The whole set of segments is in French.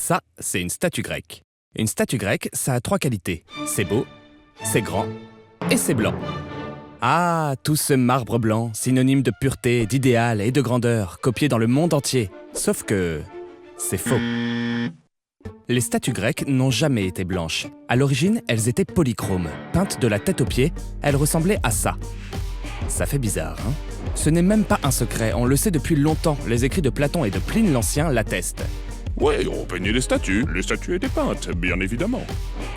Ça, c'est une statue grecque. Une statue grecque, ça a 3 qualités. C'est beau, c'est grand et c'est blanc. Ah, tout ce marbre blanc, synonyme de pureté, d'idéal et de grandeur, copié dans le monde entier. Sauf que c'est faux. Les statues grecques n'ont jamais été blanches. À l'origine, elles étaient polychromes. Peintes de la tête aux pieds, elles ressemblaient à ça. Ça fait bizarre, hein? Ce n'est même pas un secret, on le sait depuis longtemps. Les écrits de Platon et de Pline l'Ancien l'attestent. Ouais, on peignait les statues étaient peintes, bien évidemment.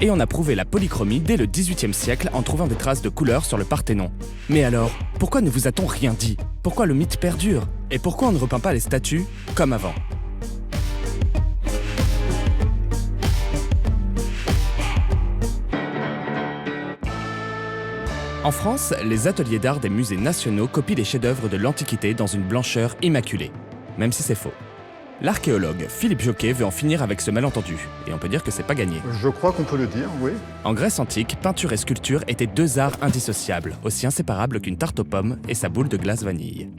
Et on a prouvé la polychromie dès le XVIIIe siècle en trouvant des traces de couleurs sur le Parthénon. Mais alors, pourquoi ne vous a-t-on rien dit? Pourquoi le mythe perdure? Et pourquoi on ne repeint pas les statues comme avant? En France, les ateliers d'art des musées nationaux copient les chefs-d'œuvre de l'Antiquité dans une blancheur immaculée, même si c'est faux. L'archéologue Philippe Jocquet veut en finir avec ce malentendu, et on peut dire que c'est pas gagné. Je crois qu'on peut le dire, oui. En Grèce antique, peinture et sculpture étaient 2 arts indissociables, aussi inséparables qu'une tarte aux pommes et sa boule de glace vanille.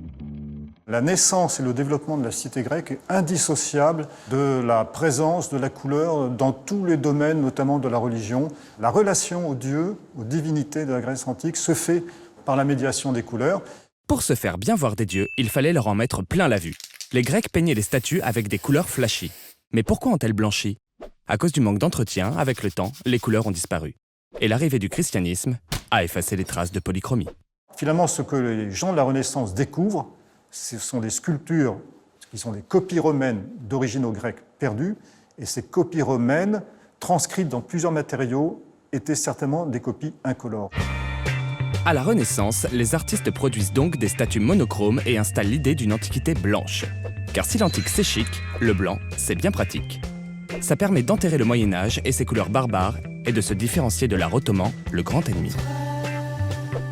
La naissance et le développement de la cité grecque est indissociable de la présence de la couleur dans tous les domaines, notamment de la religion. La relation aux dieux, aux divinités de la Grèce antique se fait par la médiation des couleurs. Pour se faire bien voir des dieux, il fallait leur en mettre plein la vue. Les Grecs peignaient les statues avec des couleurs flashy. Mais pourquoi ont-elles blanchi? À cause du manque d'entretien, avec le temps, les couleurs ont disparu. Et l'arrivée du christianisme a effacé les traces de polychromie. Finalement, ce que les gens de la Renaissance découvrent, ce sont des sculptures qui sont des copies romaines d'originaux grecs perdus, et ces copies romaines, transcrites dans plusieurs matériaux, étaient certainement des copies incolores. À la Renaissance, les artistes produisent donc des statues monochromes et installent l'idée d'une antiquité blanche. Car si l'antique c'est chic, le blanc, c'est bien pratique. Ça permet d'enterrer le Moyen-Âge et ses couleurs barbares et de se différencier de l'art ottoman, le grand ennemi.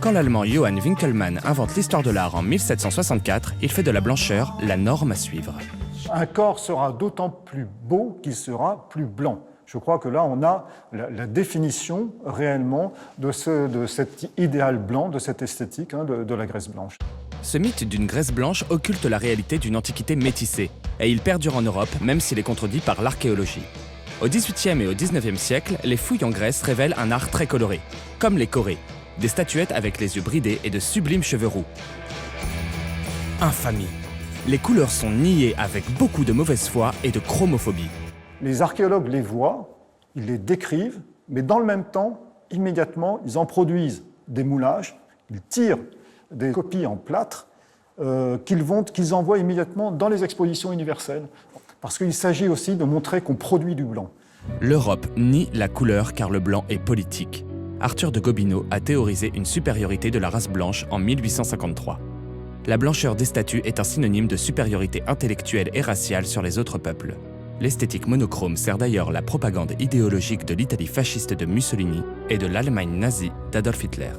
Quand l'Allemand Johann Winckelmann invente l'histoire de l'art en 1764, il fait de la blancheur la norme à suivre. Un corps sera d'autant plus beau qu'il sera plus blanc. Je crois que là, on a la définition réellement de cet idéal blanc, de cette esthétique de la Grèce blanche. Ce mythe d'une Grèce blanche occulte la réalité d'une antiquité métissée, et il perdure en Europe même s'il est contredit par l'archéologie. Au XVIIIe et au XIXe siècle, les fouilles en Grèce révèlent un art très coloré, comme les chorés, des statuettes avec les yeux bridés et de sublimes cheveux roux. Infamie! Les couleurs sont niées avec beaucoup de mauvaise foi et de chromophobie. Les archéologues les voient, ils les décrivent, mais dans le même temps, immédiatement, ils en produisent des moulages, ils tirent des copies en plâtre qu'ils envoient immédiatement dans les expositions universelles, parce qu'il s'agit aussi de montrer qu'on produit du blanc. L'Europe nie la couleur car le blanc est politique. Arthur de Gobineau a théorisé une supériorité de la race blanche en 1853. La blancheur des statues est un synonyme de supériorité intellectuelle et raciale sur les autres peuples. L'esthétique monochrome sert d'ailleurs la propagande idéologique de l'Italie fasciste de Mussolini et de l'Allemagne nazie d'Adolf Hitler.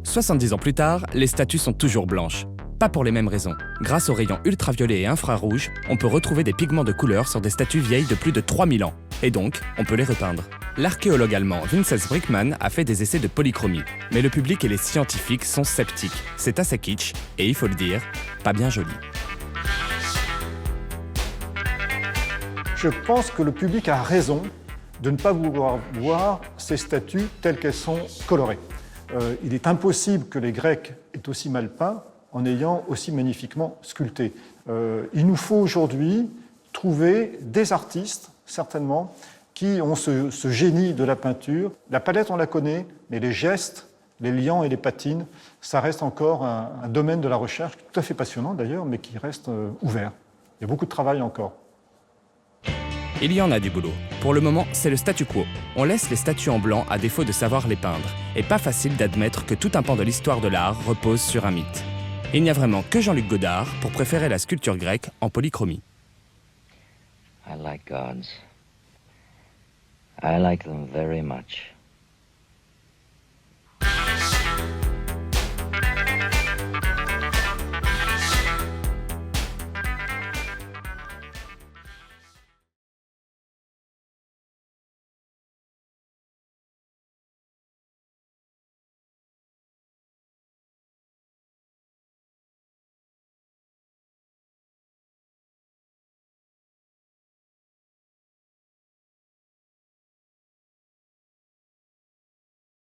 70 ans plus tard, les statues sont toujours blanches. Pas pour les mêmes raisons. Grâce aux rayons ultraviolets et infrarouges, on peut retrouver des pigments de couleur sur des statues vieilles de plus de 3000 ans. Et donc, on peut les repeindre. L'archéologue allemand Vinzenz Brickmann a fait des essais de polychromie. Mais le public et les scientifiques sont sceptiques. C'est assez kitsch, et il faut le dire, pas bien joli. Je pense que le public a raison de ne pas vouloir voir ces statues telles qu'elles sont colorées. Il est impossible que les Grecs aient aussi mal peint en ayant aussi magnifiquement sculpté. Il nous faut aujourd'hui trouver des artistes, certainement, qui ont ce génie de la peinture. La palette, on la connaît, mais les gestes, les liants et les patines, ça reste encore un domaine de la recherche tout à fait passionnant d'ailleurs, mais qui reste ouvert. Il y a beaucoup de travail encore. Il y en a du boulot. Pour le moment, c'est le statu quo. On laisse les statues en blanc à défaut de savoir les peindre. Et pas facile d'admettre que tout un pan de l'histoire de l'art repose sur un mythe. Il n'y a vraiment que Jean-Luc Godard pour préférer la sculpture grecque en polychromie. I like gods. I like them very much.